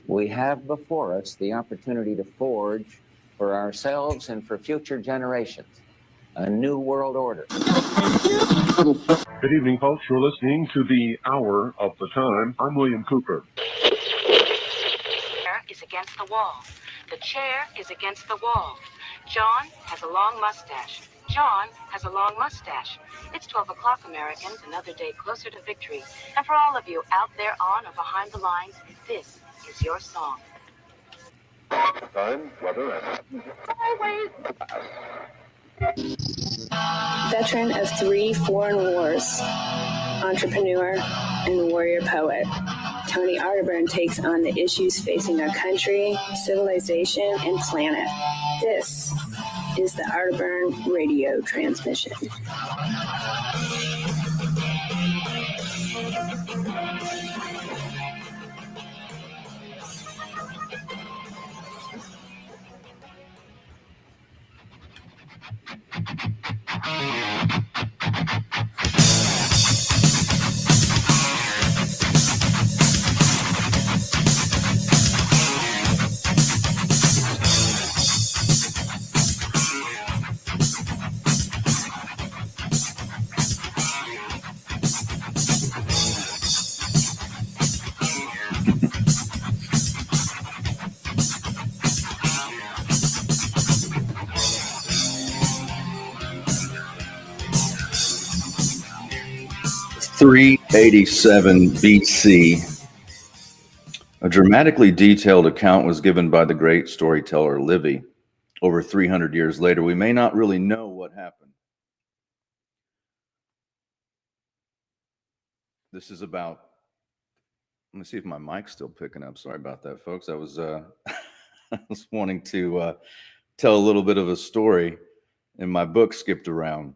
We have before us the opportunity to forge for ourselves and for future generations a new world order. Good evening, folks. You're listening to the Hour of the Time. I'm William Cooper. Is against the wall. The chair is against the wall. John has a long mustache. John has a long mustache. It's 12 o'clock, Americans, another day closer to victory. And for all of you out there on or behind the lines, this is your song. Time, weather, and... Veteran of 3 foreign wars, entrepreneur, and warrior poet, Tony Arterburn takes on the issues facing our country, civilization, and planet. This is the Arterburn radio transmission. (387 BC). A dramatically detailed account was given by the great storyteller Livy. Over 300 years later, we may not really know what happened. This is about, let me see if my mic's still picking up. Sorry about that, folks. I was I was wanting to tell a little bit of a story, and my book skipped around.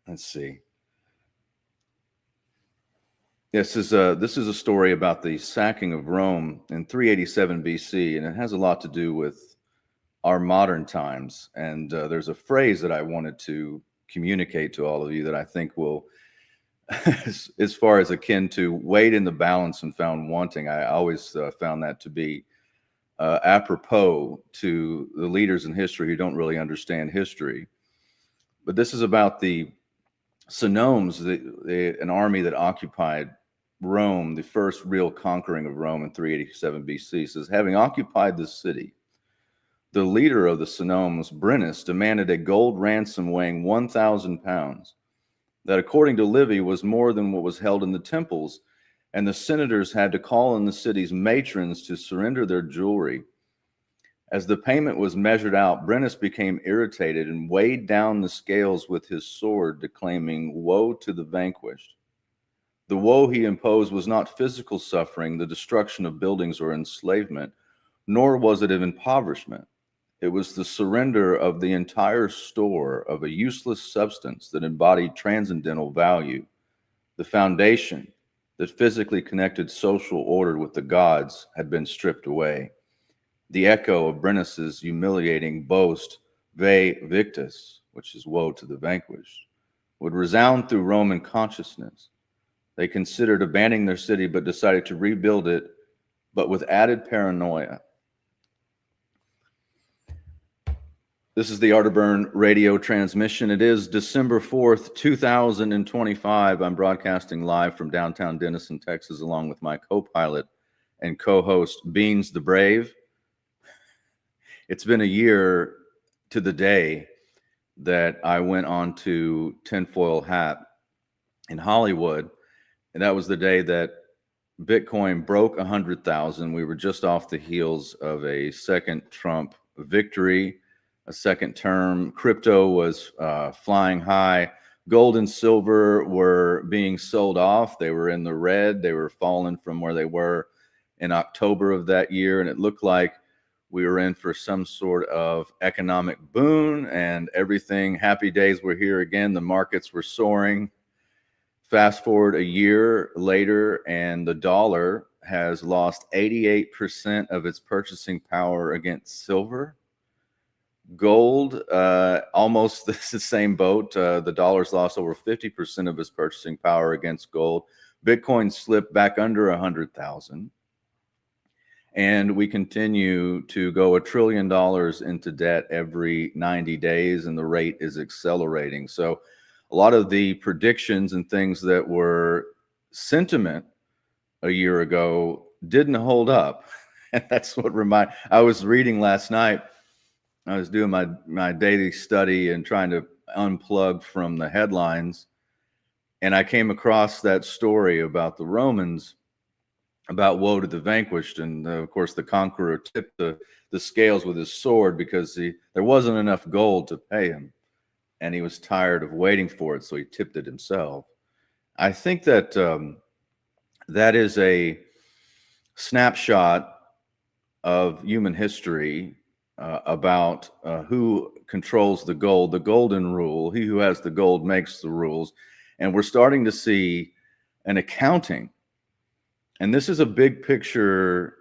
Let's see. This is a story about the sacking of Rome in 387 BC, and it has a lot to do with our modern times. And there's a phrase that I wanted to communicate to all of you that I think will, as far as akin to weighed in the balance and found wanting, I always found that to be apropos to the leaders in history who don't really understand history. But this is about the Senones, an army that occupied Rome, the first real conquering of Rome in 387 BC. Says, having occupied the city, the leader of the Senones, Brennus, demanded a gold ransom weighing 1,000 pounds. That, according to Livy, was more than what was held in the temples, and the senators had to call on the city's matrons to surrender their jewelry. As the payment was measured out, Brennus became irritated and weighed down the scales with his sword, declaiming, "Woe to the vanquished." The woe he imposed was not physical suffering, the destruction of buildings or enslavement, nor was it of impoverishment. It was the surrender of the entire store of a useless substance that embodied transcendental value, the foundation that physically connected social order with the gods had been stripped away. The echo of Brennus's humiliating boast, "Vae victis," which is woe to the vanquished, would resound through Roman consciousness. They considered abandoning their city, but decided to rebuild it, but with added paranoia. This is the Arterburn radio transmission. It is December 4th, 2025. I'm broadcasting live from downtown Denison, Texas, along with my co-pilot and co-host, Beans the Brave. It's been a year to the day that I went on to Tinfoil Hat in Hollywood, and that was the day that Bitcoin broke 100,000. We were just off the heels of a second Trump victory, a second term. Crypto was flying high. Gold and silver were being sold off. They were in the red. They were falling from where they were in October of that year, and it looked like we were in for some sort of economic boon, and everything, happy days were here again. The markets were soaring. Fast forward a year later, and the dollar has lost 88% of its purchasing power against silver. Gold, almost the same boat. The dollar's lost over 50% of its purchasing power against gold. Bitcoin slipped back under 100,000. And we continue to go $1 trillion into debt every 90 days, and the rate is accelerating. So a lot of the predictions and things that were sentiment a year ago didn't hold up. And that's what I was reading last night. I was doing my daily study and trying to unplug from the headlines. And I came across that story about the Romans, about woe to the vanquished. And of course, the conqueror tipped the scales with his sword because there wasn't enough gold to pay him. And he was tired of waiting for it, so he tipped it himself. I think that that is a snapshot of human history about who controls the gold, the golden rule. He who has the gold makes the rules. And we're starting to see an accounting. And this is a big picture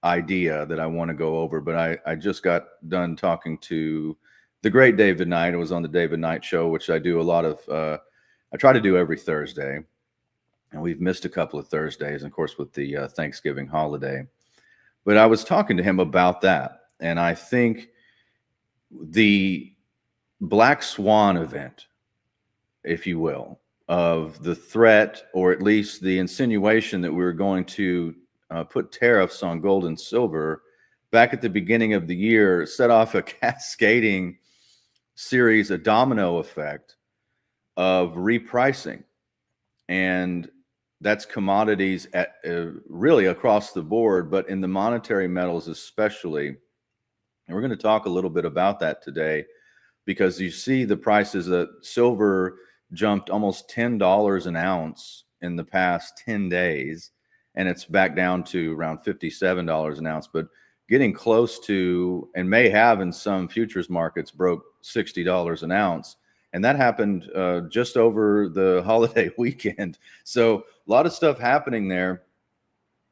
idea that I want to go over, but I just got done talking to the great David Knight. It was on the David Knight Show, which I do a lot of, I try to do every Thursday. And we've missed a couple of Thursdays, of course, with the Thanksgiving holiday. But I was talking to him about that. And I think the Black Swan event, if you will, of the threat, or at least the insinuation that we were going to put tariffs on gold and silver back at the beginning of the year, set off a cascading series, a domino effect of repricing. And that's commodities at really across the board, but in the monetary metals especially. And we're going to talk a little bit about that today, because you see the prices that silver jumped almost $10 an ounce in the past 10 days, and it's back down to around $57 an ounce, but getting close to, and may have in some futures markets, broke $60 an ounce. And that happened just over the holiday weekend. So a lot of stuff happening there.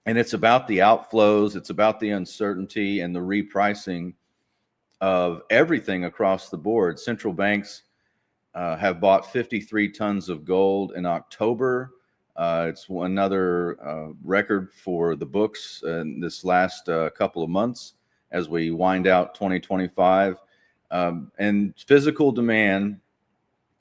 And it's about the outflows. It's about the uncertainty and the repricing of everything across the board. Central banks have bought 53 tons of gold in October. It's another record for the books in this last couple of months as we wind out 2025. And physical demand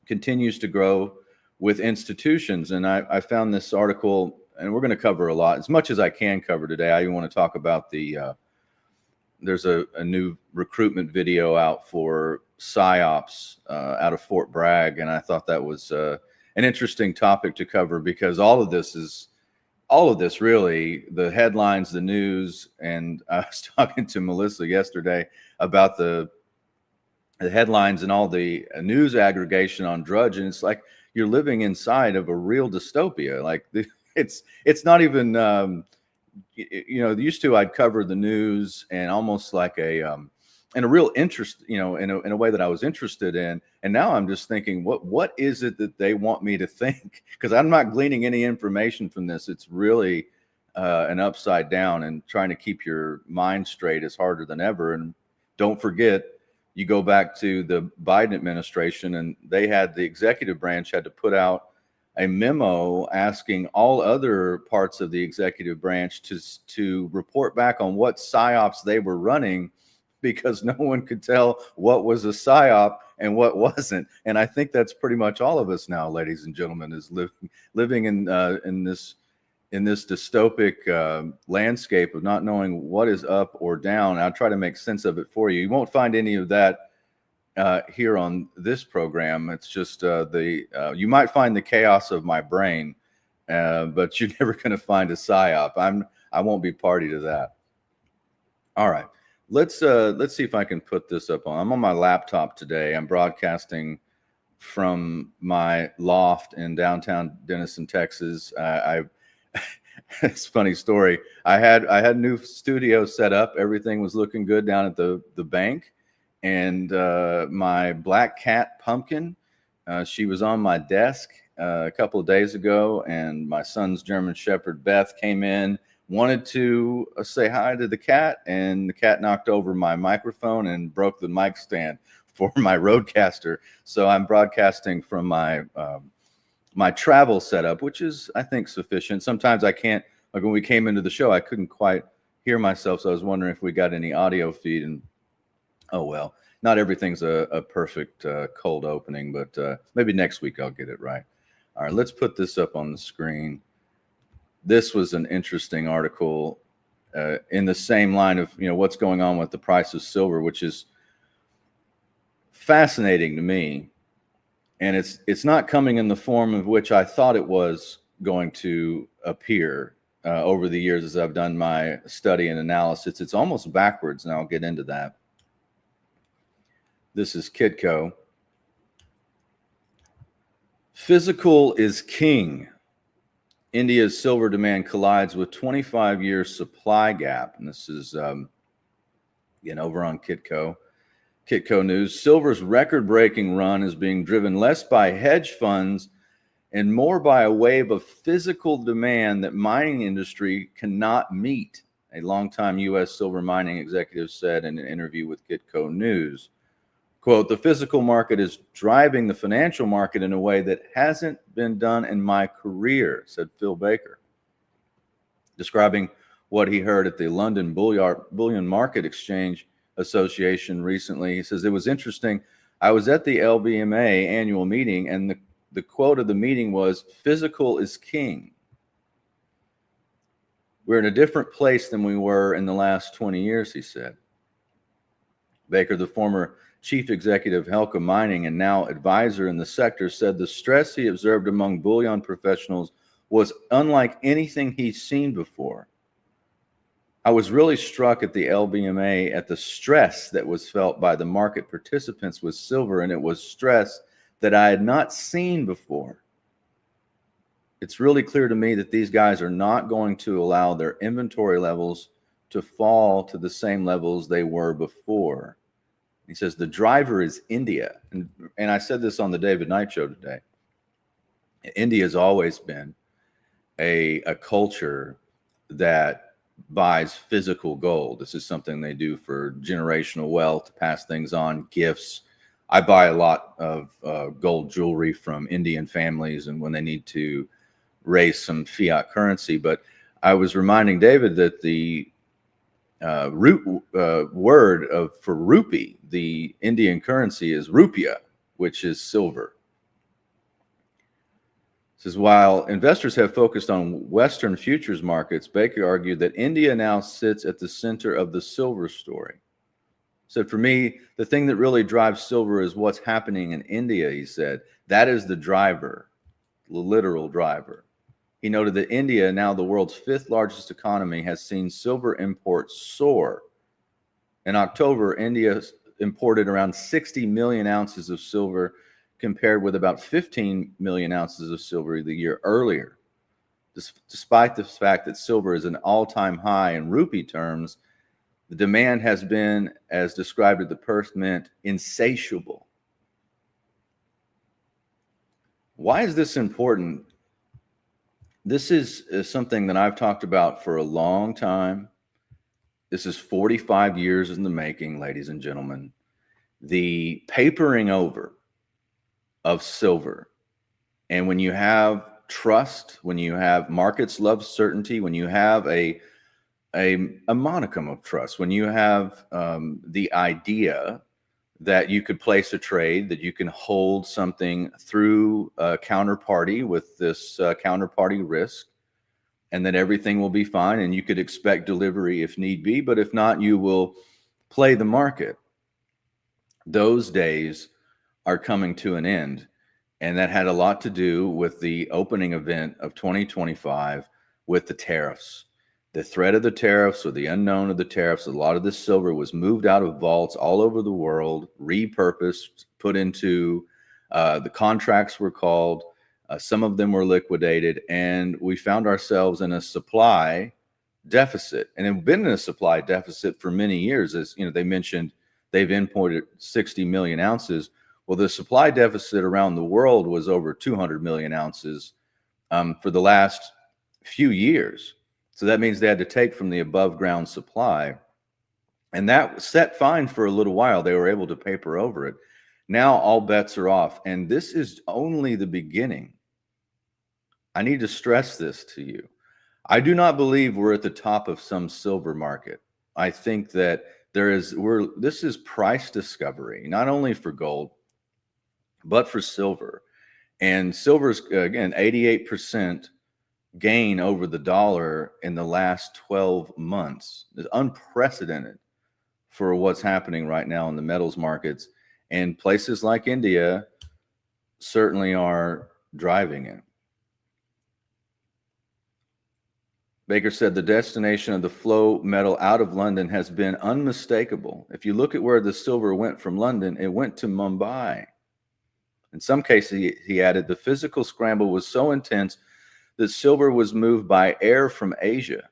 continues to grow with institutions. And I found this article, and we're going to cover a lot, as much as I can cover today. I even want to talk about there's a new recruitment video out for PSYOPs out of Fort Bragg. And I thought that was an interesting topic to cover, because all of this really, the headlines, the news. And I was talking to Melissa yesterday about the headlines and all the news aggregation on Drudge, and it's like you're living inside of a real dystopia. Like it's not even used to, I'd cover the news and almost like in a real interest, in a way that I was interested in. And now I'm just thinking, what is it that they want me to think? Because I'm not gleaning any information from this. It's really an upside down, and trying to keep your mind straight is harder than ever. And don't forget, you go back to the Biden administration, and they had, the executive branch had to put out a memo asking all other parts of the executive branch to report back on what PSYOPs they were running, because no one could tell what was a PSYOP and what wasn't. And I think that's pretty much all of us now, ladies and gentlemen, is living in this dystopic landscape of not knowing what is up or down. I'll try to make sense of it for you. You won't find any of that here on this program. It's just you might find the chaos of my brain, but you're never going to find a PSYOP. I won't be party to that. All right, let's see if I can put this up on. I'm on my laptop today. I'm broadcasting from my loft in downtown Denison, Texas. It's a funny story. I had a new studio set up. Everything was looking good down at the bank. And my black cat, Pumpkin, she was on my desk a couple of days ago. And my son's German Shepherd, Beth, came in, wanted to say hi to the cat. And the cat knocked over my microphone and broke the mic stand for my Rodecaster. So I'm broadcasting from my travel setup, which is, I think, sufficient. Sometimes I can't, like when we came into the show, I couldn't quite hear myself, so I was wondering if we got any audio feed. And oh well, not everything's a perfect cold opening, but maybe next week I'll get it right. All right, let's put this up on the screen. This was an interesting article in the same line of, what's going on with the price of silver, which is fascinating to me. And it's not coming in the form of which I thought it was going to appear over the years as I've done my study and analysis. It's almost backwards, and I'll get into that. This is Kitco. Physical is king. India's silver demand collides with 25-year supply gap. And this is, again, over on Kitco News. Silver's record-breaking run is being driven less by hedge funds and more by a wave of physical demand that mining industry cannot meet, a longtime U.S. silver mining executive said in an interview with Kitco News. Quote, "The physical market is driving the financial market in a way that hasn't been done in my career," said Phil Baker, describing what he heard at the London Bullion Market Exchange Association recently. He says, "It was interesting. I was at the LBMA annual meeting, and the quote of the meeting was, 'Physical is king.' We're in a different place than we were in the last 20 years, he said. Baker, the former chief executive of Helka Mining and now advisor in the sector, said the stress he observed among bullion professionals was unlike anything he's seen before. I was really struck at the LBMA at the stress that was felt by the market participants with silver, and it was stress that I had not seen before. It's really clear to me that these guys are not going to allow their inventory levels to fall to the same levels they were before." He says the driver is India. And I said this on the David Knight Show today. India has always been a culture that buys physical gold. This is something they do for generational wealth, to pass things on, gifts. I buy a lot of gold jewelry from Indian families and when they need to raise some fiat currency. But I was reminding David that the root word for rupee, the Indian currency, is rupiah, which is silver. It says, while investors have focused on Western futures markets, Baker argued that India now sits at the center of the silver story. So for me, the thing that really drives silver is what's happening in India, he said. That is the driver, the literal driver. He noted that India, now the world's fifth largest economy, has seen silver imports soar. In October, India imported around 60 million ounces of silver, compared with about 15 million ounces of silver the year earlier. Despite the fact that silver is an all-time high in rupee terms, the demand has been, as described at the Perth Mint, insatiable. Why is this important? This is something that I've talked about for a long time. This is 45 years in the making, ladies and gentlemen. The papering over of silver. And when you have trust, when you have markets love certainty, when you have a monicum of trust, when you have the idea that you could place a trade, that you can hold something through a counterparty with this counterparty risk, and that everything will be fine, and you could expect delivery if need be, but if not, you will play the market. Those days are coming to an end, and that had a lot to do with the opening event of 2025 with the tariffs. The threat of the tariffs, or the unknown of the tariffs. A lot of this silver was moved out of vaults all over the world, repurposed, put into the contracts were called. Some of them were liquidated, and we found ourselves in a supply deficit, and have been in a supply deficit for many years. As you know, they mentioned they've imported 60 million ounces. Well, the supply deficit around the world was over 200 million ounces for the last few years. So that means they had to take from the above ground supply, and that set fine for a little while. They were able to paper over it. Now all bets are off, and this is only the beginning. I need to stress this to you. I do not believe we're at the top of some silver market. I think that this is price discovery, not only for gold, but for silver. And silver's, again, 88% gain over the dollar in the last 12 months. It's unprecedented for what's happening right now in the metals markets. And places like India certainly are driving it. Baker said the destination of the flow metal out of London has been unmistakable. If you look at where the silver went from London, it went to Mumbai. In some cases, he added, the physical scramble was so intense that silver was moved by air from Asia.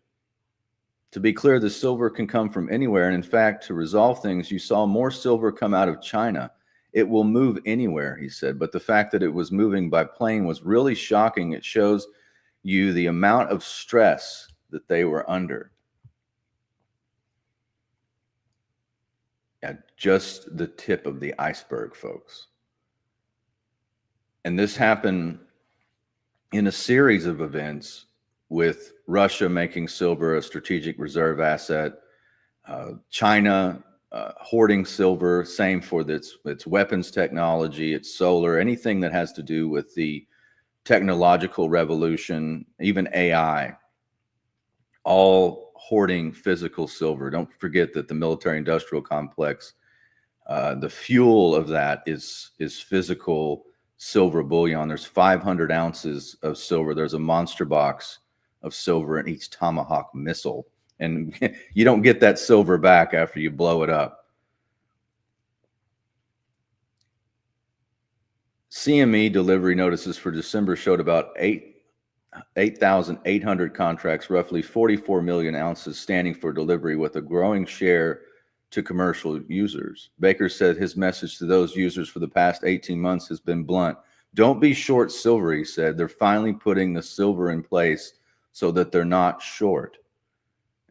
To be clear, the silver can come from anywhere. And in fact, to resolve things, you saw more silver come out of China. It will move anywhere, he said. But the fact that it was moving by plane was really shocking. It shows you the amount of stress that they were under. Yeah, just the tip of the iceberg, folks. And this happened in a series of events, with Russia making silver a strategic reserve asset, China hoarding silver, same for its weapons technology, its solar, anything that has to do with the technological revolution, even AI, all hoarding physical silver. Don't forget that the military-industrial complex, the fuel of that is physical silver bullion. There's 500 ounces of silver. There's a monster box of silver in each Tomahawk missile. And you don't get that silver back after you blow it up. CME delivery notices for December showed about 8,800 contracts, roughly 44 million ounces standing for delivery, with a growing share to commercial users. Baker said his message to those users for the past 18 months has been blunt. Don't be short silver, he said. They're finally putting the silver in place so that they're not short.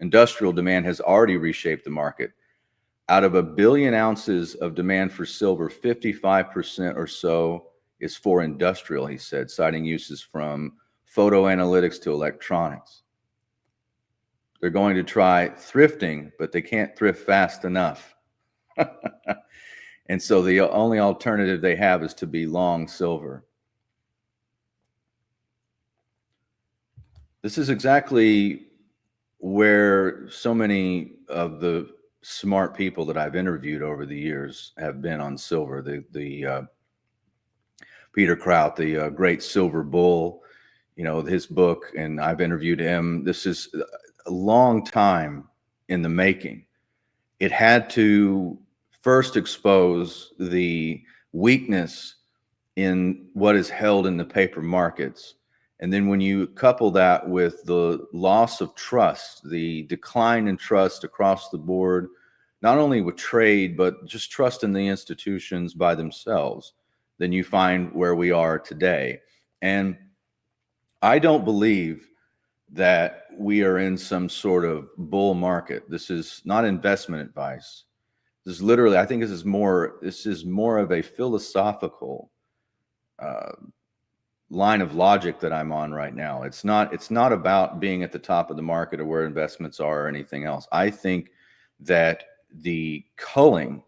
Industrial demand has already reshaped the market. Out of 1 billion ounces of demand for silver, 55% or so is for industrial, he said, citing uses from photo analytics to electronics. They're going to try thrifting, but they can't thrift fast enough. And so the only alternative they have is to be long silver. This is exactly where so many of the smart people that I've interviewed over the years have been on silver. The Peter Kraut, the great silver bull, his book, and I've interviewed him. This is a long time in the making. It had to first expose the weakness in what is held in the paper markets. And then when you couple that with the loss of trust, the decline in trust across the board, not only with trade, but just trust in the institutions by themselves, then you find where we are today. And I don't believe that we are in some sort of bull market. This is not investment advice. This is literally, I think this is more of a philosophical line of logic that I'm on right now. It's not about being at the top of the market or where investments are or anything else. I think that the culling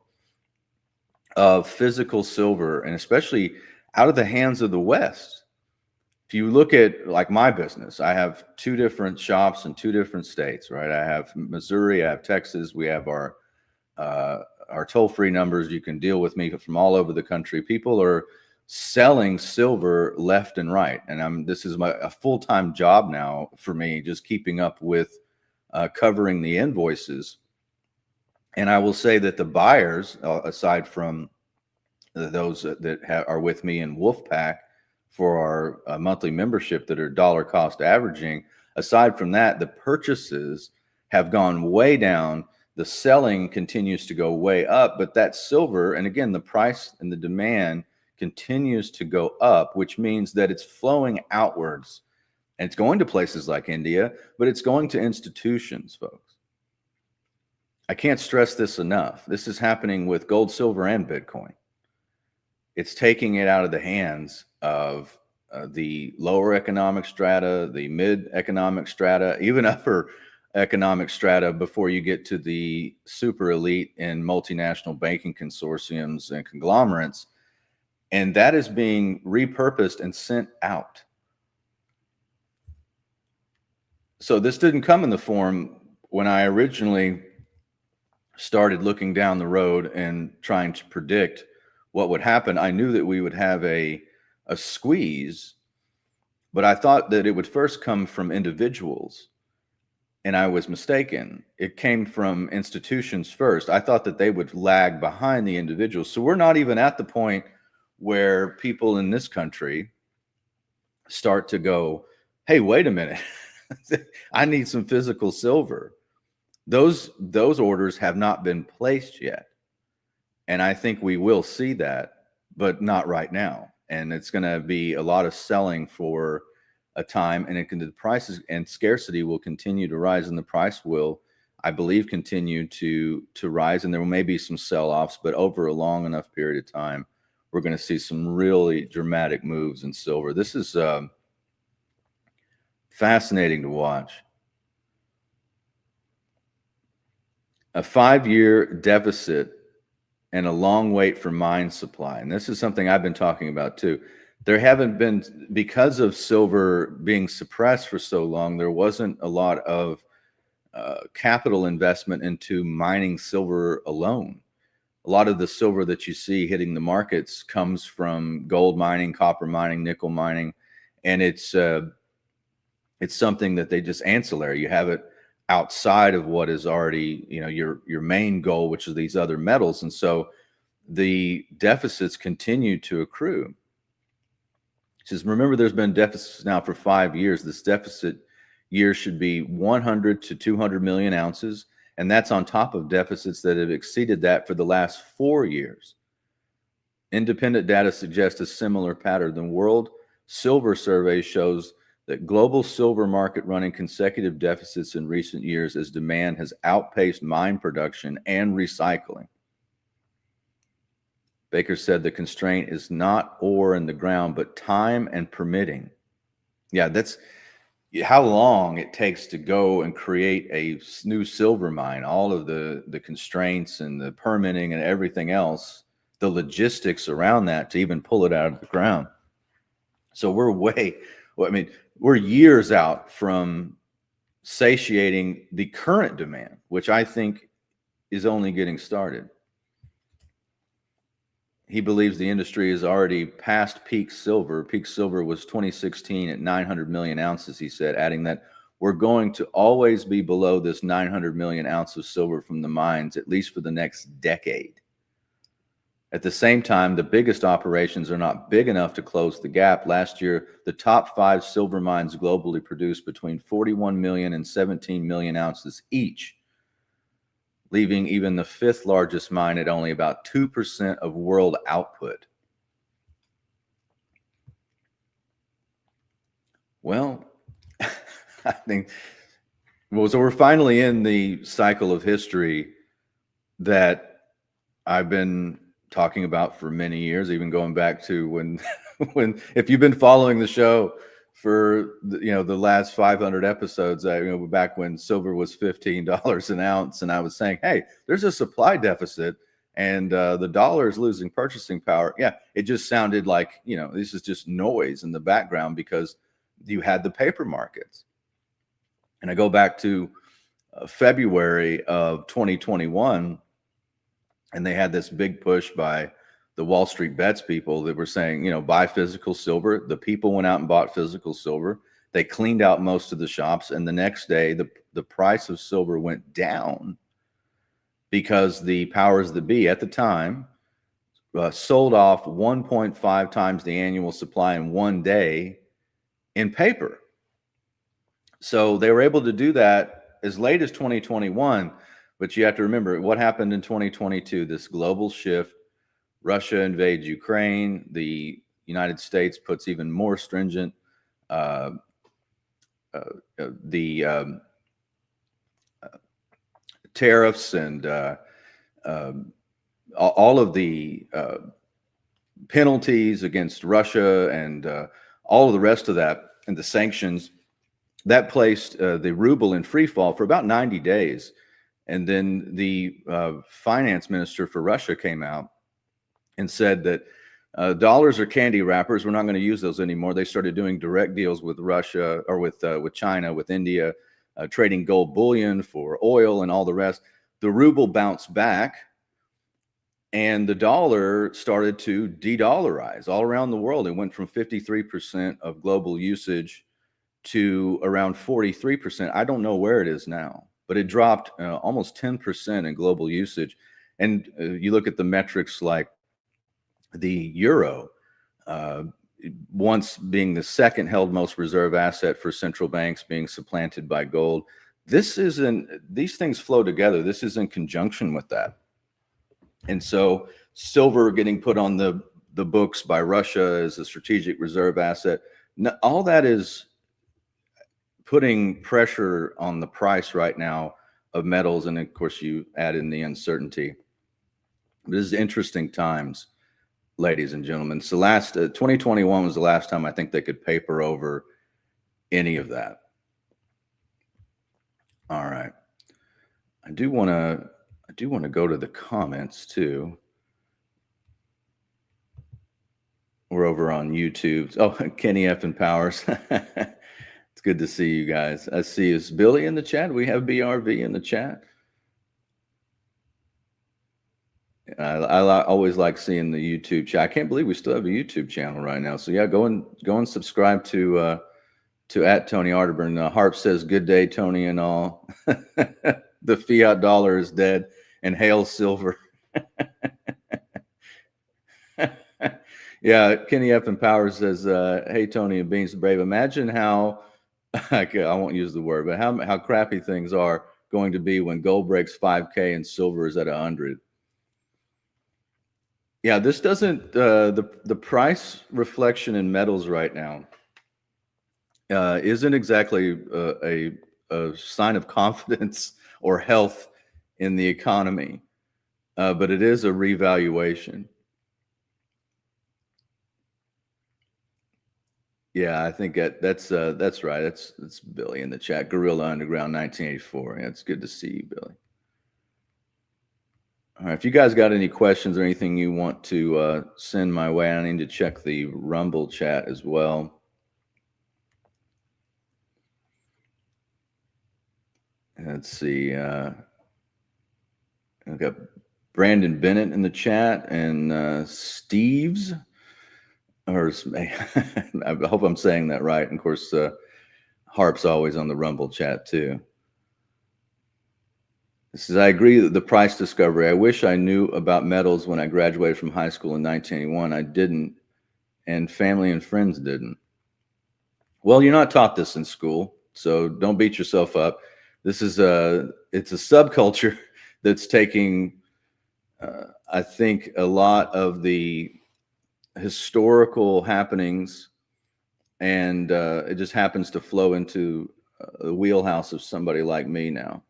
of physical silver, and especially out of the hands of the West. If you look at like my business, I have 2 different shops in 2 different states, right? I have Missouri, I have Texas. We have our toll-free numbers. You can deal with me from all over the country. People are selling silver left and right, and this is a full-time job now for me, just keeping up with covering the invoices. And I will say that the buyers, aside from those that are with me in Wolfpack for our monthly membership that are dollar cost averaging, aside from that, the purchases have gone way down. The selling continues to go way up, but that silver, and again, the price and the demand continues to go up, which means that it's flowing outwards, and it's going to places like India, but it's going to institutions, folks. I can't stress this enough. This is happening with gold, silver, and Bitcoin. It's taking it out of the hands of the lower economic strata, the mid economic strata, even upper economic strata before you get to the super elite and multinational banking consortiums and conglomerates. And that is being repurposed and sent out. So this didn't come in the form when I originally started looking down the road and trying to predict what would happen. I knew that we would have a squeeze, but I thought that it would first come from individuals. And I was mistaken. It came from institutions first. I thought that they would lag behind the individuals. So we're not even at the point where people in this country start to go, hey, wait a minute. I need some physical silver. Those orders have not been placed yet. And I think we will see that, but not right now. And it's going to be a lot of selling for a time, and the prices and scarcity will continue to rise, and the price will, I believe, continue to rise. And there may be some sell-offs, but over a long enough period of time, we're going to see some really dramatic moves in silver. This is fascinating to watch. A 5-year deficit and a long wait for mine supply. And this is something I've been talking about too. There haven't been, because of silver being suppressed for so long, there wasn't a lot of capital investment into mining silver alone. A lot of the silver that you see hitting the markets comes from gold mining, copper mining, nickel mining, and it's something that they just ancillary. You have it outside of what is already, your main goal, which is these other metals. And so the deficits continue to accrue. He says, remember, there's been deficits now for 5 years. This deficit year should be 100 to 200 million ounces. And that's on top of deficits that have exceeded that for the last 4 years. Independent data suggests a similar pattern. The World Silver Survey shows that global silver market running consecutive deficits in recent years as demand has outpaced mine production and recycling. Baker said the constraint is not ore in the ground, but time and permitting. Yeah, that's how long it takes to go and create a new silver mine, all of the constraints and the permitting and everything else, the logistics around that to even pull it out of the ground. So we're years out from satiating the current demand, which I think is only getting started. He believes the industry is already past peak silver. Peak silver was 2016 at 900 million ounces, he said, adding that we're going to always be below this 900 million ounces of silver from the mines, at least for the next decade. At the same time, the biggest operations are not big enough to close the gap. Last year, the top 5 silver mines globally produced between 41 million and 17 million ounces each, leaving even the 5th largest mine at only about 2% of world output. Well, I think, so we're finally in the cycle of history that I've been talking about for many years, even going back to when if you've been following the show for the last 500 episodes, back when silver was $15 an ounce, and I was saying, hey, there's a supply deficit and the dollar is losing purchasing power. Yeah, it just sounded like this is just noise in the background because you had the paper markets. And I go back to February of 2021, and they had this big push by the Wall Street Bets people that were saying, buy physical silver. The people went out and bought physical silver. They cleaned out most of the shops. And the next day, the price of silver went down because the powers that be at the time sold off 1.5 times the annual supply in one day in paper. So they were able to do that as late as 2021. But you have to remember what happened in 2022, this global shift. Russia invades Ukraine. The United States puts even more stringent tariffs and all of the penalties against Russia and all of the rest of that and the sanctions, that placed the ruble in free fall for about 90 days. And then the finance minister for Russia came out and said that dollars are candy wrappers. We're not going to use those anymore. They started doing direct deals with Russia, or with China, with India, trading gold bullion for oil and all the rest. The ruble bounced back, and the dollar started to de-dollarize all around the world. It went from 53% of global usage to around 43%. I don't know where it is now, but it dropped almost 10% in global usage. And you look at the metrics like the euro, once being the second held most reserve asset for central banks, being supplanted by gold. These things flow together. This is in conjunction with that. And so silver getting put on the books by Russia as a strategic reserve asset, all that is putting pressure on the price right now of metals. And of course, you add in the uncertainty. This is interesting times, ladies and gentlemen. So 2021 was the last time I think they could paper over any of that. All right. I do want to go to the comments too. We're over on YouTube. Oh, Kenny F and Powers. It's good to see you guys. I see, is Billy in the chat? We have BRV in the chat. I always like seeing the YouTube chat. I can't believe we still have a YouTube channel right now. So yeah, go and subscribe to at Tony Arterburn. Harp says, "Good day, Tony," and all. The fiat dollar is dead, and hail silver. Yeah, Kenny F and Powers says, "Hey Tony and Beans the Brave. Imagine how I won't use the word, but how crappy things are going to be when gold breaks 5K and silver is at 100." Yeah, this doesn't the price reflection in metals right now isn't exactly a sign of confidence or health in the economy, but it is a revaluation. Yeah, I think that's right. That's Billy in the chat. Gorilla Underground 1984. Yeah, it's good to see you, Billy. All right, if you guys got any questions or anything you want to send my way, I need to check the Rumble chat as well. Let's see. I've got Brandon Bennett in the chat, and Steves, or I hope I'm saying that right. And of course, Harp's always on the Rumble chat too. This is, I agree that the price discovery. I wish I knew about metals when I graduated from high school in 1981. I didn't, and family and friends didn't. Well, you're not taught this in school, so don't beat yourself up. This is it's a subculture that's taking, I think, a lot of the historical happenings, and it just happens to flow into the wheelhouse of somebody like me now.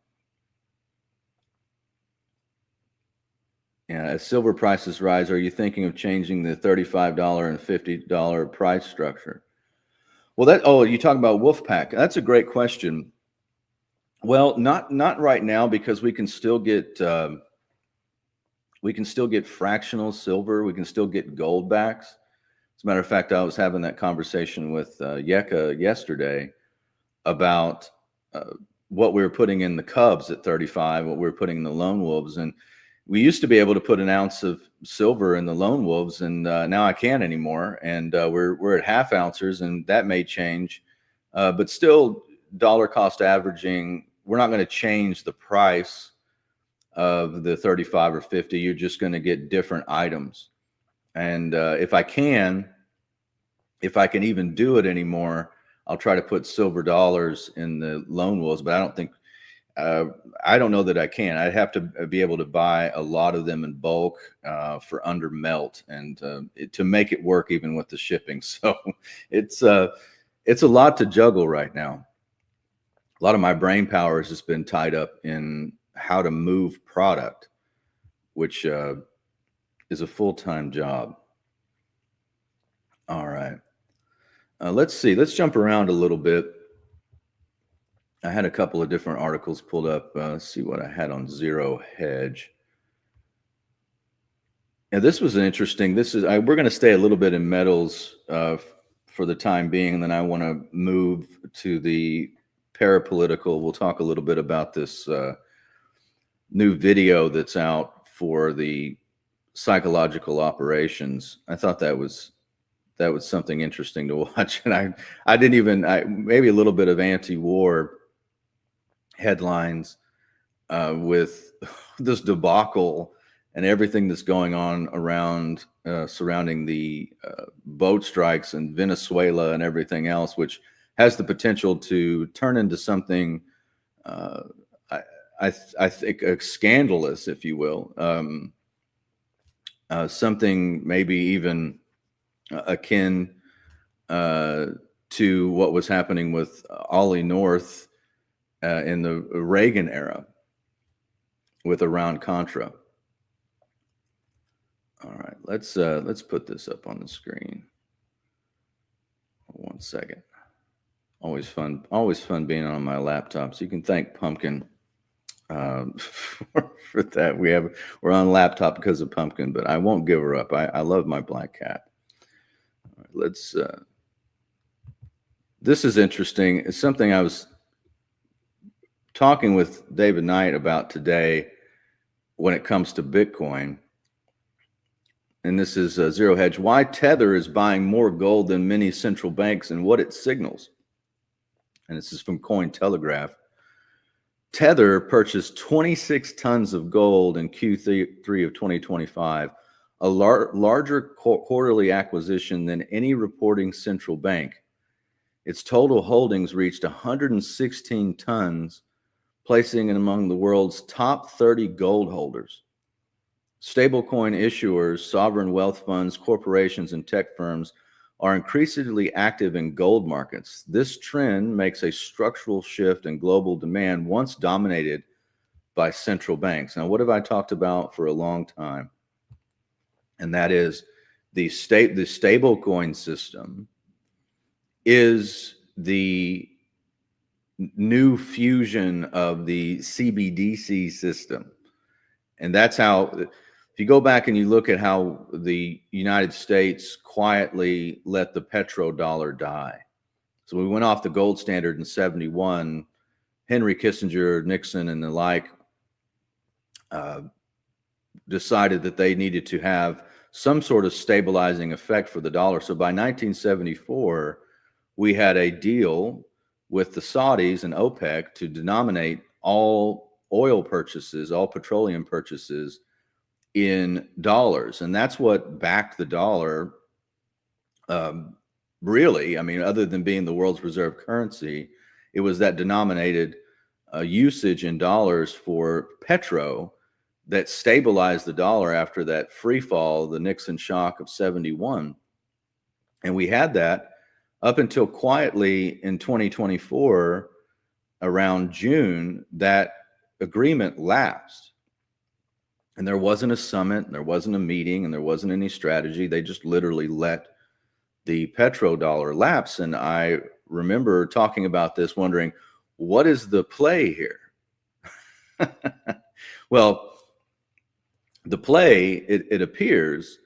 Yeah, as silver prices rise, are you thinking of changing the $35 and $50 price structure? Well, you talking about Wolfpack? That's a great question. Well, not right now, because we can still get fractional silver. We can still get gold backs. As a matter of fact, I was having that conversation with Yeka yesterday about what we were putting in the Cubs at 35, what we were putting in the Lone Wolves, and we used to be able to put an ounce of silver in the Lone Wolves, and now I can't anymore. And we're at half ounces, and that may change, but still dollar cost averaging. We're not going to change the price of the 35 or 50. You're just going to get different items. And if I can even do it anymore, I'll try to put silver dollars in the Lone Wolves, but I don't think, I don't know that I can. I'd have to be able to buy a lot of them in bulk for under melt, and to make it work even with the shipping. So it's a lot to juggle right now. A lot of my brain power has just been tied up in how to move product, which is a full-time job. All right. Let's see. Let's jump around a little bit. I had a couple of different articles pulled up. Let's see what I had on Zero Hedge. And this was an interesting. We're going to stay a little bit in metals for the time being, and then I want to move to the parapolitical. We'll talk a little bit about this new video that's out for the psychological operations. I thought that was something interesting to watch, and I didn't even maybe a little bit of anti-war headlines with this debacle and everything that's going on around surrounding the boat strikes in Venezuela and everything else, which has the potential to turn into something I think scandalous, if you will, something maybe even akin to what was happening with Ollie North in the Reagan era with Iran-Contra. All right, let's put this up on the screen. 1 second. Always fun being on my laptop. So you can thank Pumpkin for that. We're on laptop because of Pumpkin, but I won't give her up. I love my black cat. All right, this is interesting. It's something I was talking with David Knight about today when it comes to Bitcoin. And this is Zero Hedge. Why Tether is buying more gold than many central banks and what it signals. And this is from Cointelegraph. Tether purchased 26 tons of gold in Q3 of 2025, a larger quarterly acquisition than any reporting central bank. Its total holdings reached 116 tons, placing it among the world's top 30 gold holders. Stablecoin issuers, sovereign wealth funds, corporations, and tech firms are increasingly active in gold markets. This trend makes a structural shift in global demand once dominated by central banks. Now, what have I talked about for a long time? And that is the stablecoin system is the new fusion of the CBDC system. And that's how, if you go back and you look at how the United States quietly let the petrodollar die. So we went off the gold standard in 71. Henry Kissinger, Nixon, and the like decided that they needed to have some sort of stabilizing effect for the dollar. So by 1974, we had a deal with the Saudis and OPEC to denominate all oil purchases, all petroleum purchases in dollars. And that's what backed the dollar. Really, I mean, other than being the world's reserve currency, it was that denominated usage in dollars for petro that stabilized the dollar after that free fall, the Nixon shock of 71. And we had that up until quietly in 2024, around June, that agreement lapsed. And there wasn't a summit, and there wasn't a meeting, and there wasn't any strategy. They just literally let the petrodollar lapse. And I remember talking about this, wondering, what is the play here? Well, the play, it appears,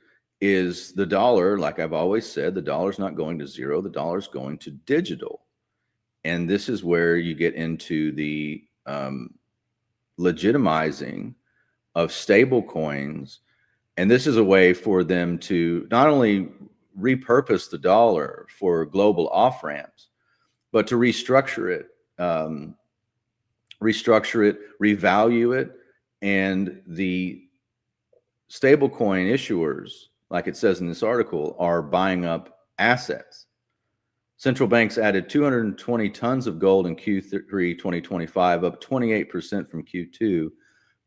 is the dollar. Like I've always said, the dollar's not going to zero. The dollar's going to digital. And this is where you get into the legitimizing of stable coins. And this is a way for them to not only repurpose the dollar for global off-ramps, but to restructure it, revalue it. And the stablecoin issuers, like it says in this article, are buying up assets. Central banks added 220 tons of gold in Q3 2025, up 28% from Q2.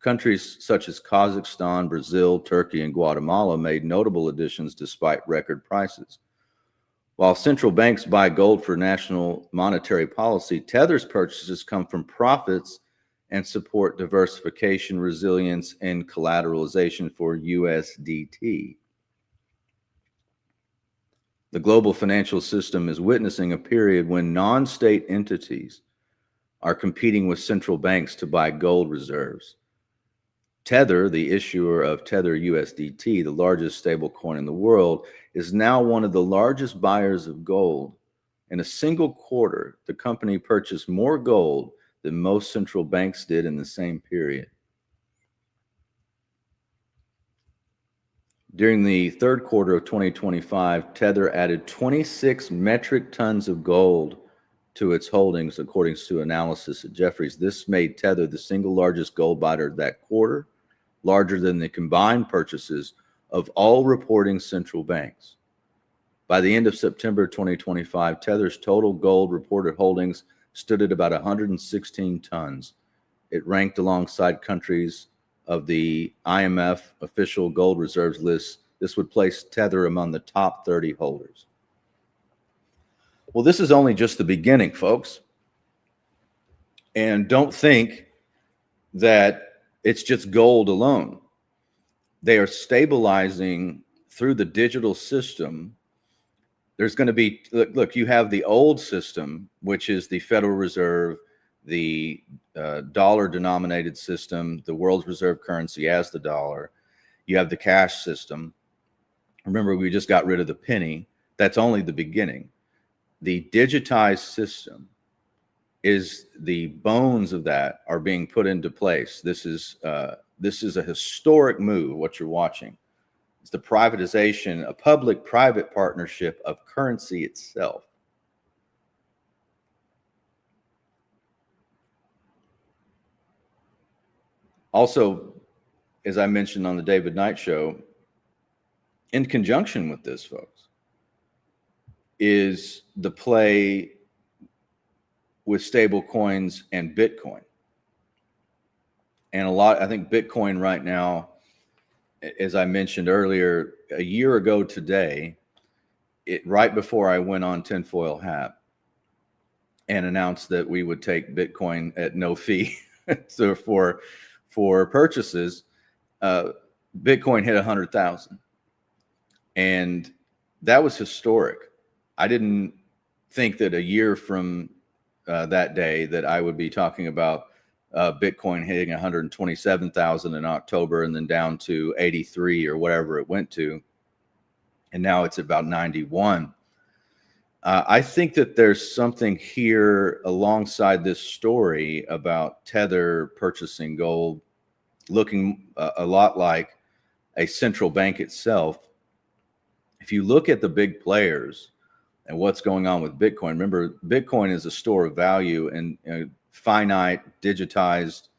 Countries such as Kazakhstan, Brazil, Turkey, and Guatemala made notable additions despite record prices. While central banks buy gold for national monetary policy, Tether's purchases come from profits and support diversification, resilience, and collateralization for USDT. The global financial system is witnessing a period when non-state entities are competing with central banks to buy gold reserves. Tether, the issuer of Tether USDT, the largest stablecoin in the world, is now one of the largest buyers of gold. In a single quarter, the company purchased more gold than most central banks did in the same period. During the third quarter of 2025, Tether added 26 metric tons of gold to its holdings, according to analysis at Jefferies. This made Tether the single largest gold buyer that quarter, larger than the combined purchases of all reporting central banks. By the end of September 2025, Tether's total gold reported holdings stood at about 116 tons. It ranked alongside countries of the IMF official gold reserves list. This would place Tether among the top 30 holders. Well, this is only just the beginning, folks. And don't think that it's just gold alone. They are stabilizing through the digital system. There's going to be, look, you have the old system, which is the Federal Reserve, the dollar-denominated system, the world's reserve currency as the dollar. You have the cash system. Remember, we just got rid of the penny. That's only the beginning. The digitized system is the bones of that are being put into place. This is a historic move, what you're watching. It's the privatization, a public-private partnership of currency itself. Also, as I mentioned on the David Knight Show, in conjunction with this, folks, is the play with stable coins and Bitcoin. And I think Bitcoin right now, as I mentioned earlier, a year ago today, right before I went on Tinfoil Hat and announced that we would take Bitcoin at no fee so for purchases, Bitcoin hit 100,000. And that was historic. I didn't think that a year from that day that I would be talking about Bitcoin hitting 127,000 in October and then down to 83 or whatever it went to. And now it's about 91. I think that there's something here alongside this story about Tether purchasing gold, looking a lot like a central bank itself. If you look at the big players and what's going on with Bitcoin, remember, Bitcoin is a store of value and finite, digitized,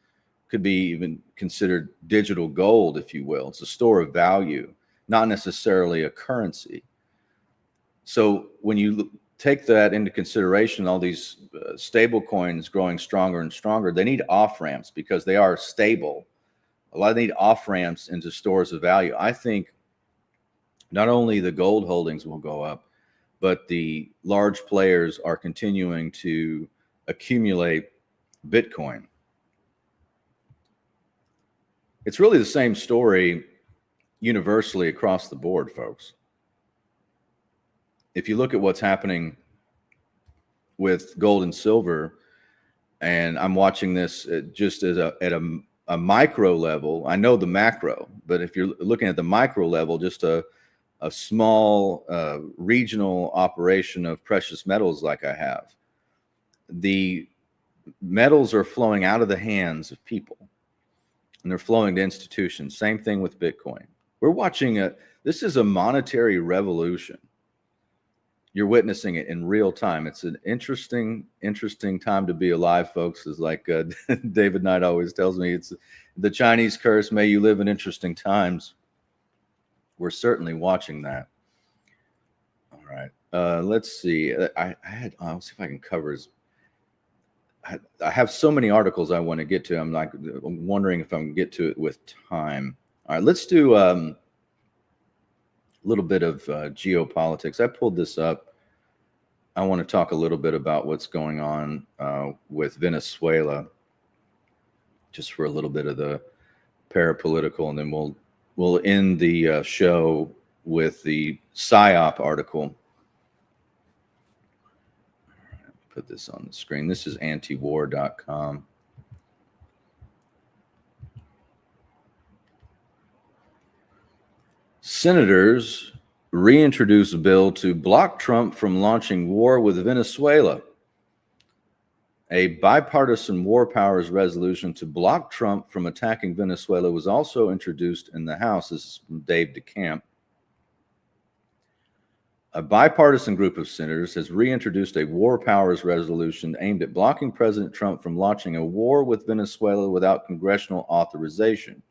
could be even considered digital gold, if you will. It's a store of value, not necessarily a currency. So when you take that into consideration, all these stable coins growing stronger and stronger, they need off ramps because they are stable. A lot of need off ramps into stores of value. I think not only the gold holdings will go up, but the large players are continuing to accumulate Bitcoin. It's really the same story universally across the board, folks. If you look at what's happening with gold and silver, and I'm watching this just as at a micro level. I know the macro, but if you're looking at the micro level, just a small regional operation of precious metals like I have, the metals are flowing out of the hands of people and they're flowing to institutions. Same thing with Bitcoin. We're watching this is a monetary revolution. You're witnessing it in real time. It's an interesting time to be alive, folks. Is like David Knight always tells me, it's the Chinese curse. May you live in interesting times. We're certainly watching that. All right. Let's see. I'll see if I can cover his. I have so many articles I want to get to. I'm wondering if I can get to it with time. All right, let's do a little bit of geopolitics. I pulled this up. I want to talk a little bit about what's going on with Venezuela, just for a little bit of the parapolitical, and then we'll end the show with the PSYOP article put this on the screen. This is antiwar.com. Senators reintroduce bill to block Trump from launching war with Venezuela. A bipartisan war powers resolution to block Trump from attacking Venezuela was also introduced in the House. This is from Dave DeCamp. A bipartisan group of senators has reintroduced a war powers resolution aimed at blocking President Trump from launching a war with Venezuela without congressional authorization.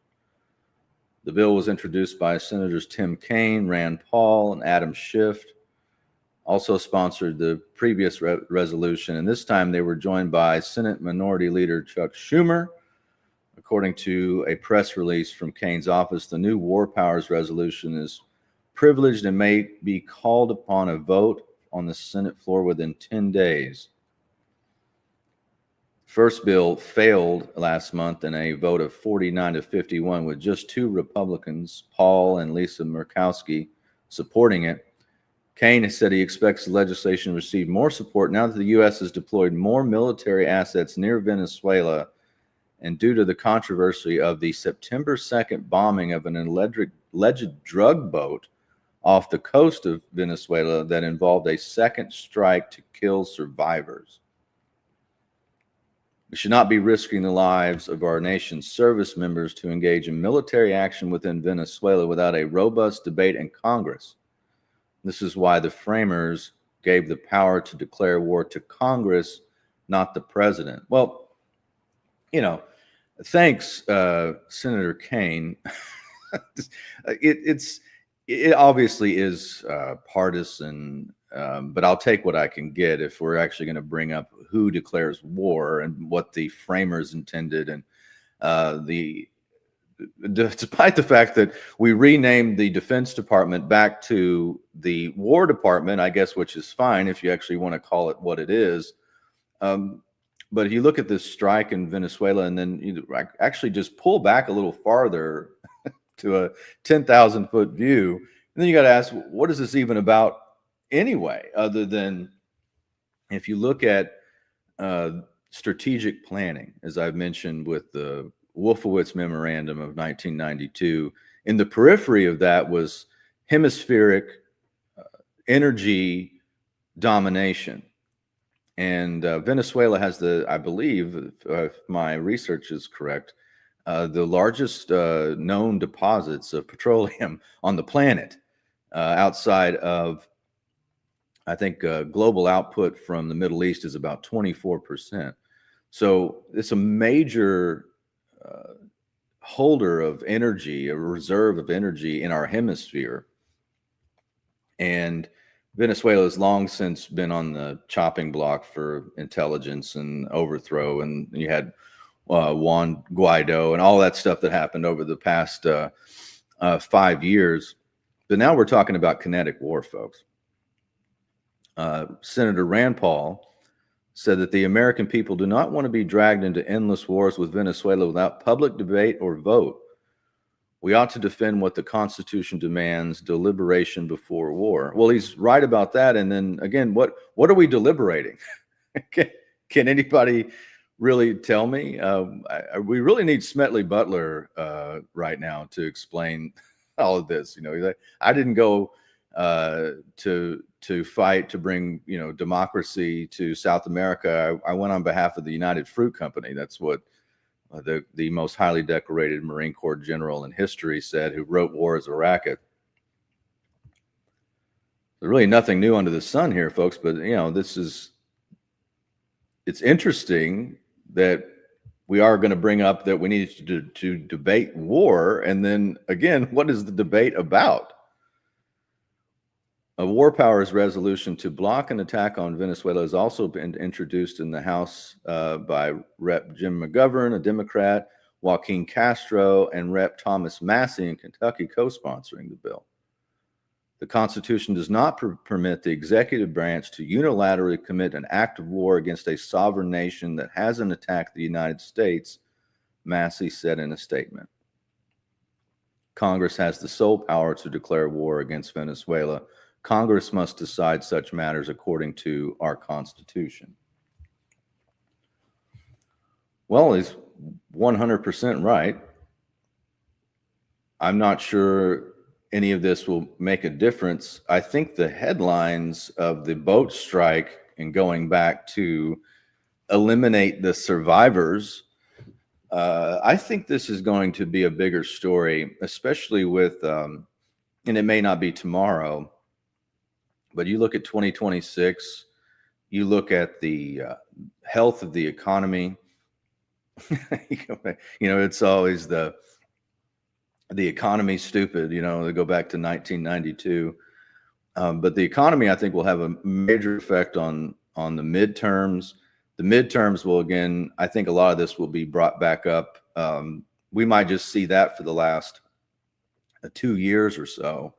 The bill was introduced by Senators Tim Kaine, Rand Paul, and Adam Schiff. Also sponsored the previous resolution, and this time they were joined by Senate Minority Leader Chuck Schumer. According to a press release from Kaine's office, the new war powers resolution is privileged and may be called upon a vote on the Senate floor within 10 days. First bill failed last month in a vote of 49 to 51, with just 2 Republicans, Paul and Lisa Murkowski, supporting it. Kaine has said he expects the legislation to receive more support now that the U.S. has deployed more military assets near Venezuela, and due to the controversy of the September 2nd bombing of an alleged drug boat off the coast of Venezuela that involved a second strike to kill survivors. We should not be risking the lives of our nation's service members to engage in military action within Venezuela without a robust debate in Congress. This is why the framers gave the power to declare war to Congress, not the president. Well, you know, thanks, Senator Kaine. It obviously is partisan, but I'll take what I can get if we're actually going to bring up who declares war and what the framers intended, and despite the fact that we renamed the Defense Department back to the War Department, I guess, which is fine if you actually want to call it what it is. But if you look at this strike in Venezuela and then you actually just pull back a little farther to a 10,000-foot view, and then you got to ask, what is this even about anyway? Other than if you look at strategic planning, as I've mentioned with the Wolfowitz Memorandum of 1992, in the periphery of that was hemispheric energy domination. And Venezuela has I believe, if my research is correct, the largest known deposits of petroleum on the planet, outside of, I think, global output from the Middle East is about 24%. So it's a major holder of energy, a reserve of energy in our hemisphere. And Venezuela has long since been on the chopping block for intelligence and overthrow. And you had Juan Guaido and all that stuff that happened over the past 5 years. But now we're talking about kinetic war, folks. Senator Rand Paul said that the American people do not want to be dragged into endless wars with Venezuela without public debate or vote. We ought to defend what the Constitution demands, deliberation before war. Well, he's right about that. And then again, what are we deliberating? Can anybody really tell me? We really need Smedley Butler right now to explain all of this. You know, I didn't go to fight to bring, you know, democracy to South America. I went on behalf of the United Fruit Company. That's what the most highly decorated Marine Corps general in history said, who wrote War is a Racket. There's really nothing new under the sun here, folks, but, you know, it's interesting that we are going to bring up that we need to debate war. And then again, what is the debate about? A war powers resolution to block an attack on Venezuela has also been introduced in the House by Rep. Jim McGovern, a Democrat, Joaquin Castro, and Rep. Thomas Massie in Kentucky co-sponsoring the bill. The Constitution does not permit the executive branch to unilaterally commit an act of war against a sovereign nation that hasn't attacked the United States, Massie said in a statement. Congress has the sole power to declare war against Venezuela. Congress must decide such matters according to our Constitution. Well, he's 100% right. I'm not sure any of this will make a difference. I think the headlines of the boat strike and going back to eliminate the survivors, I think this is going to be a bigger story, especially with, and it may not be tomorrow, but you look at 2026, you look at the health of the economy. It's always the economy's stupid, they go back to 1992. But the economy, I think, will have a major effect on the midterms. The midterms will, again, I think a lot of this will be brought back up. We might just see that for the last 2 years or so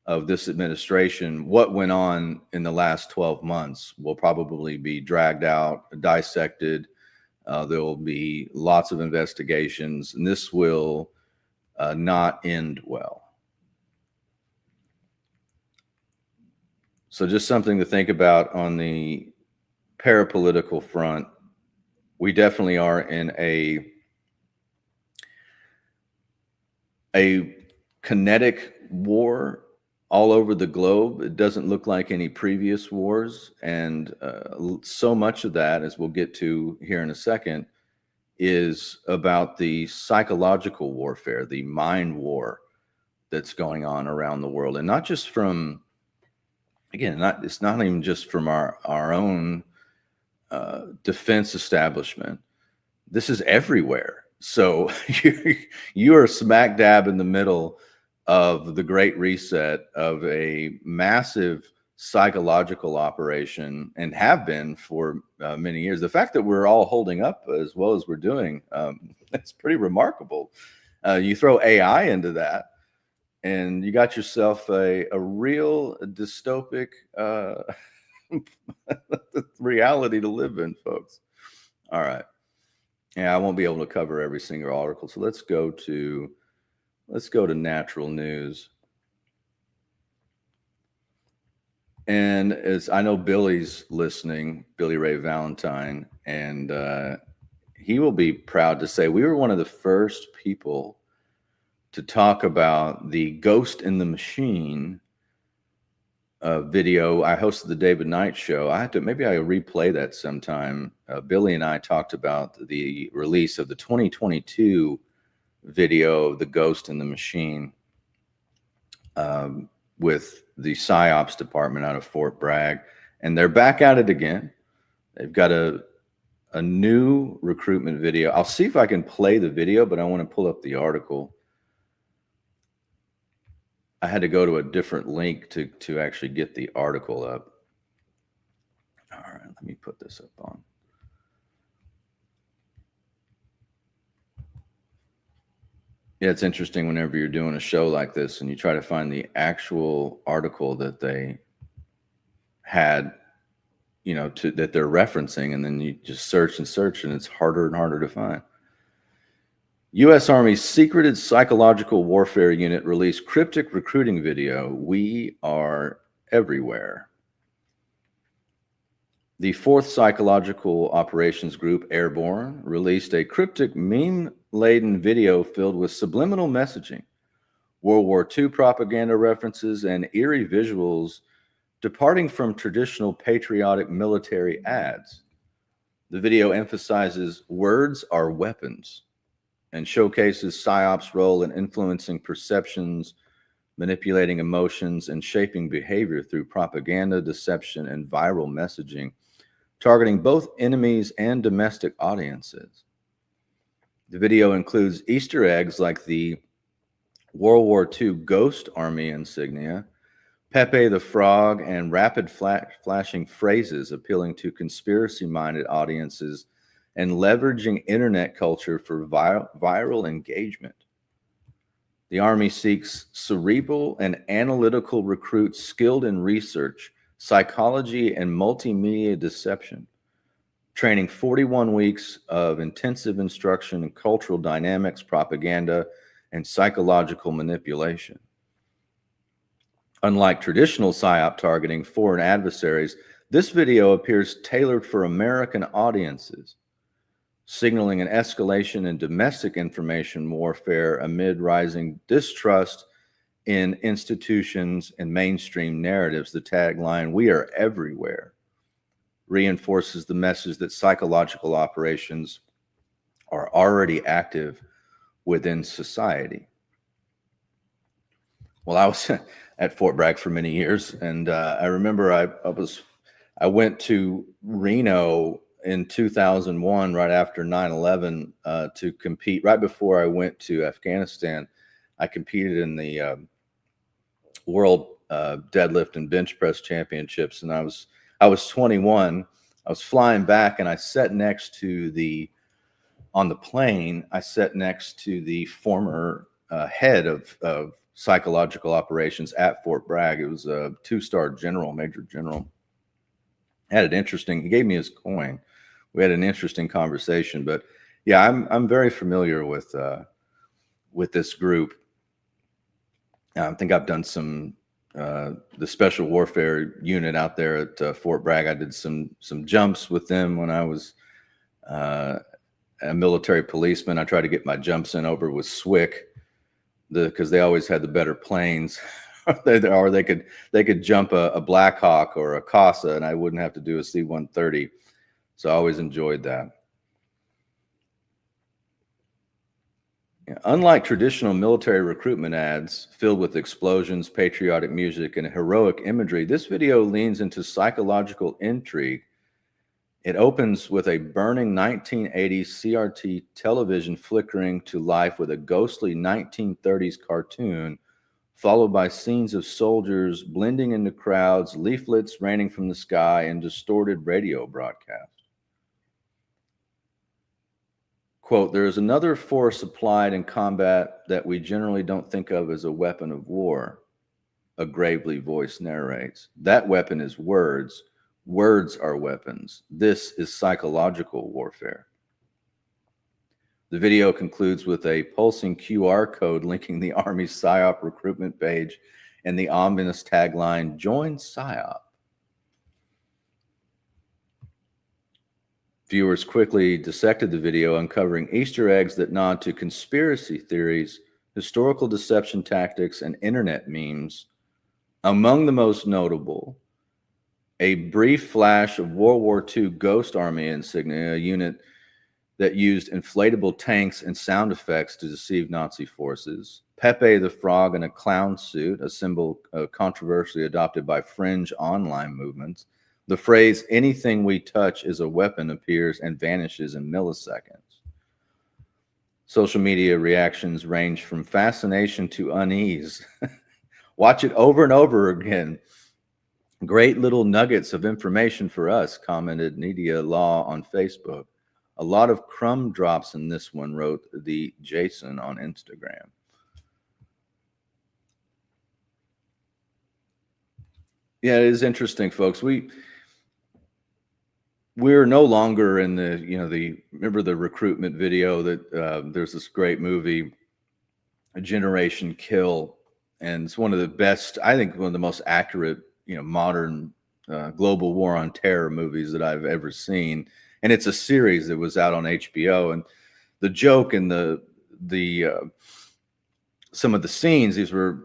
of this administration. What went on in the last 12 months will probably be dragged out, dissected. There will be lots of investigations, and this will not end well. So just something to think about on the parapolitical front. We definitely are in a kinetic war all over the globe. It doesn't look like any previous wars. And so much of that, as we'll get to here in a second, is about the psychological warfare, the mind war that's going on around the world. And not just from, again, it's not even just from our own defense establishment. This is everywhere. So you are smack dab in the middle of the Great Reset, of a massive psychological operation, and have been for many years. The fact that we're all holding up as well as we're doing, it's pretty remarkable. You throw AI into that, and you got yourself a real dystopic reality to live in, folks. All right. Yeah, I won't be able to cover every single article. So let's go to natural news. And as I know Billy's listening, Billy Ray Valentine, and he will be proud to say we were one of the first people to talk about the Ghost in the Machine video. I hosted the David Knight show. Maybe I'll replay that sometime. Billy and I talked about the release of the 2022 video of the Ghost in the Machine with the PsyOps department out of Fort Bragg. And they're back at it again. They've got a new recruitment video. I'll see if I can play the video, but I want to pull up the article. I had to go to a different link to actually get the article up. All right, let me put this up on. Yeah, it's interesting whenever you're doing a show like this and you try to find the actual article that they had, that they're referencing, and then you just search and search, and it's harder and harder to find. U.S. Army's secreted psychological warfare unit released cryptic recruiting video. We are everywhere. The 4th Psychological Operations Group, Airborne, released a cryptic meme-laden video filled with subliminal messaging, World War II propaganda references, and eerie visuals departing from traditional patriotic military ads. The video emphasizes words are weapons and showcases PsyOps' role in influencing perceptions, manipulating emotions, and shaping behavior through propaganda, deception, and viral messaging, targeting both enemies and domestic audiences. The video includes Easter eggs like the World War II Ghost Army insignia, Pepe the Frog, and rapid flashing phrases appealing to conspiracy-minded audiences and leveraging internet culture for viral engagement. The Army seeks cerebral and analytical recruits skilled in research, psychology, and multimedia deception, training 41 weeks of intensive instruction in cultural dynamics, propaganda, and psychological manipulation. Unlike traditional PSYOP targeting foreign adversaries, this video appears tailored for American audiences. signaling an escalation in domestic information warfare amid rising distrust in institutions and mainstream narratives. The tagline, "We are everywhere," reinforces the message that psychological operations are already active within society. Well, I was at Fort Bragg for many years, and I remember I went to Reno in 2001, right after 9/11, to compete. Right before I went to Afghanistan, I competed in the World Deadlift and Bench Press Championships, and I was 21. I was flying back, and I sat next to on the plane. I sat next to the former head of psychological operations at Fort Bragg. It was a 2-star general, major general. He gave me his coin. We had an interesting conversation, but yeah, I'm very familiar with this group. I think I've done some the special warfare unit out there at Fort Bragg. I did some jumps with them when I was a military policeman. I tried to get my jumps in over with SWIC because they always had the better planes. or they could jump a Black Hawk or a Casa, and I wouldn't have to do a C-130. So I always enjoyed that. Yeah, unlike traditional military recruitment ads filled with explosions, patriotic music, and heroic imagery, this video leans into psychological intrigue. It opens with a burning 1980s CRT television flickering to life with a ghostly 1930s cartoon, followed by scenes of soldiers blending into crowds, leaflets raining from the sky, and distorted radio broadcasts. Quote, "There is another force applied in combat that we generally don't think of as a weapon of war," a gravely voice narrates. "That weapon is words. Words are weapons. This is psychological warfare." The video concludes with a pulsing QR code linking the Army's PSYOP recruitment page and the ominous tagline, "Join PSYOP." Viewers quickly dissected the video, uncovering Easter eggs that nod to conspiracy theories, historical deception tactics, and internet memes. Among the most notable, a brief flash of World War II Ghost Army insignia, a unit that used inflatable tanks and sound effects to deceive Nazi forces. Pepe the Frog in a clown suit, a symbol controversially adopted by fringe online movements. The phrase, "anything we touch is a weapon," appears and vanishes in milliseconds. Social media reactions range from fascination to unease. "Watch it over and over again. Great little nuggets of information for us," commented Nidia Law on Facebook. "A lot of crumb drops in this one," wrote the Jason on Instagram. Yeah, it is interesting, folks. We're no longer in remember the recruitment video that there's this great movie, A Generation Kill, and it's one of the best, I think one of the most accurate, modern global war on terror movies that I've ever seen. And it's a series that was out on HBO. And the joke in the some of the scenes, these were,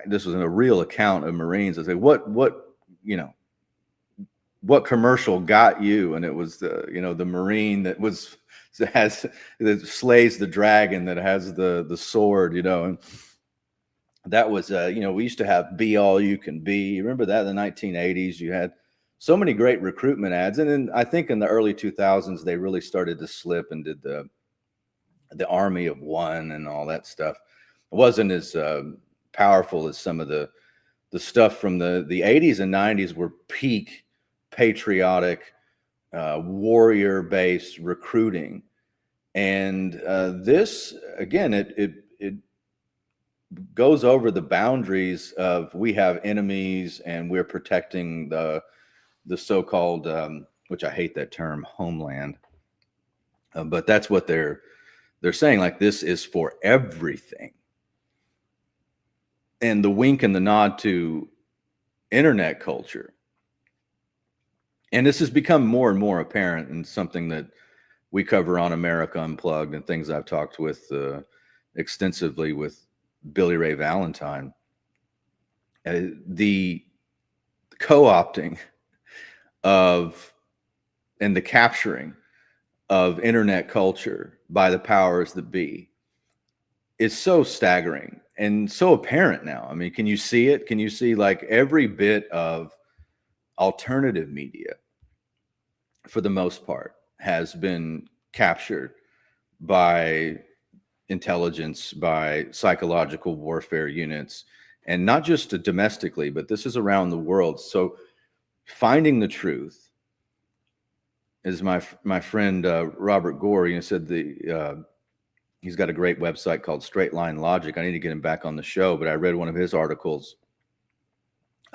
this was in a real account of Marines. I say, what commercial got you? And it was the Marine that slays the dragon, that has the sword, and that was, we used to have Be All You Can Be. Remember that in the 1980s? You had so many great recruitment ads. And then I think in the early 2000s, they really started to slip and did the Army of One and all that stuff. It wasn't as powerful as some of the stuff from the 80s and 90s were peak patriotic, warrior-based recruiting. And this, again, it goes over the boundaries of, we have enemies and we're protecting the so-called, which I hate that term, homeland. But that's what they're saying, like, this is for everything. And the wink and the nod to internet culture. And this has become more and more apparent, and something that we cover on America Unplugged and things I've talked with extensively with Billy Ray Valentine. The co-opting of and the capturing of internet culture by the powers that be is so staggering and so apparent now. I mean, can you see it? Can you see like every bit of alternative media, for the most part, has been captured by intelligence, by psychological warfare units, and not just domestically, but this is around the world. So finding the truth, as my friend Robert Gore, said, he's got a great website called Straight Line Logic. I need to get him back on the show, but I read one of his articles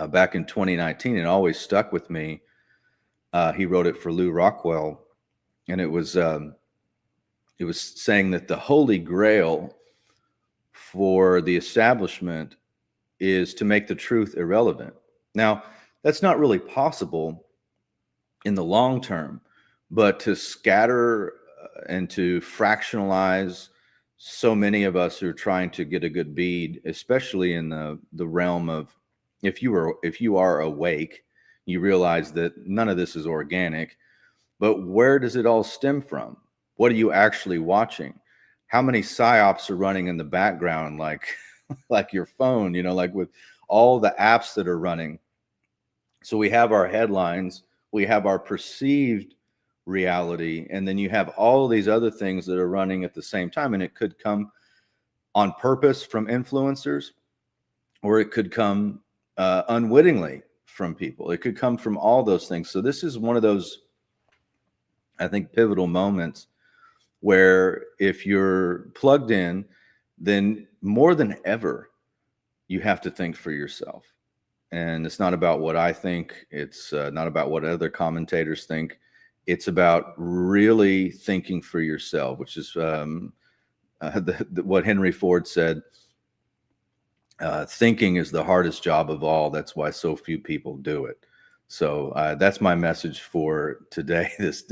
back in 2019, and it always stuck with me. He wrote it for Lou Rockwell, and it was saying that the holy grail for the establishment is to make the truth irrelevant. Now, that's not really possible in the long term, but to scatter and to fractionalize so many of us who are trying to get a good bead, especially in the realm of, if you are awake, you realize that none of this is organic. But where does it all stem from? What are you actually watching? How many psyops are running in the background, like your phone, like with all the apps that are running? So we have our headlines, we have our perceived reality, and then you have all these other things that are running at the same time. And it could come on purpose from influencers, or it could come unwittingly from people. It could come from all those things. So this is one of those, I think, pivotal moments where if you're plugged in, then more than ever, you have to think for yourself. And it's not about what I think. It's not about what other commentators think. It's about really thinking for yourself, which is what Henry Ford said. Thinking is the hardest job of all. That's why so few people do it. So that's my message for today, this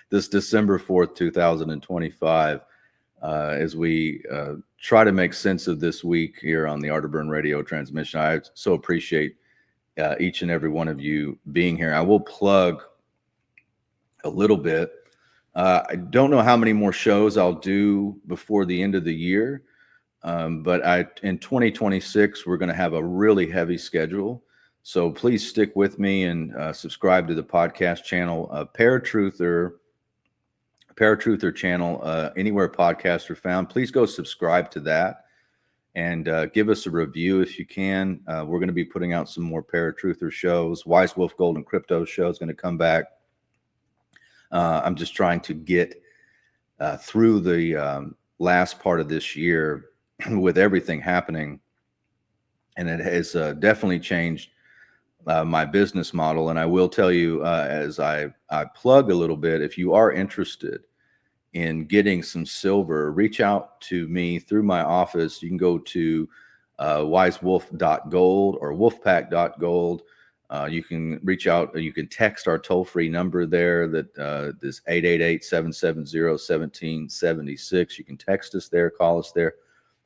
December 4th, 2025, as we try to make sense of this week here on the Arterburn radio transmission. I so appreciate each and every one of you being here. I will plug a little bit. I don't know how many more shows I'll do before the end of the year, but in 2026, we're going to have a really heavy schedule. So please stick with me and subscribe to the podcast channel, Paratruther channel, anywhere podcasts are found. Please go subscribe to that and give us a review if you can. We're going to be putting out some more Paratruther shows. Wise Wolf Gold and Crypto show is going to come back. I'm just trying to get through the last part of this year with everything happening, and it has definitely changed my business model. And I will tell you, as I plug a little bit, if you are interested in getting some silver, reach out to me through my office. You can go to wisewolf.gold or wolfpack.gold. You can reach out, you can text our toll-free number there that is 888-770-1776. You can text us there, call us there.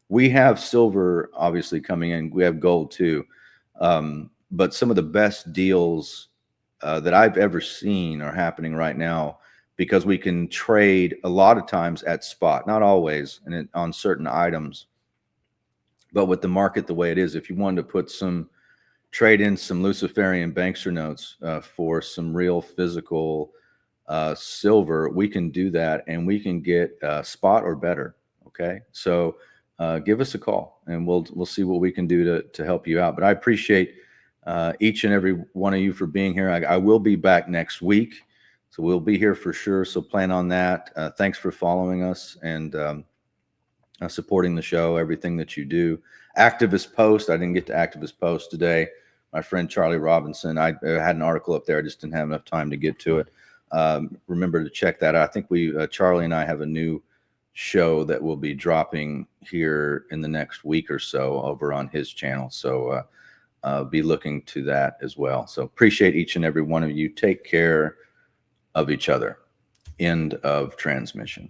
We have silver obviously coming in. We have gold too. But some of the best deals that I've ever seen are happening right now because we can trade a lot of times at spot, not always, and on certain items. But with the market the way it is, if you wanted to put trade in some Luciferian Bankster notes for some real physical silver, we can do that, and we can get spot or better. Okay, so give us a call, and we'll see what we can do to help you out. But I appreciate each and every one of you for being here. I will be back next week, so we'll be here for sure. So plan on that. Thanks for following us and supporting the show, everything that you do. Activist Post. I didn't get to Activist Post today. My friend Charlie Robinson, I had an article up there. I just didn't have enough time to get to it. Remember to check that out. I think Charlie and I have a new show that will be dropping here in the next week or so over on his channel. So be looking to that as well. So appreciate each and every one of you. Take care of each other. End of transmission.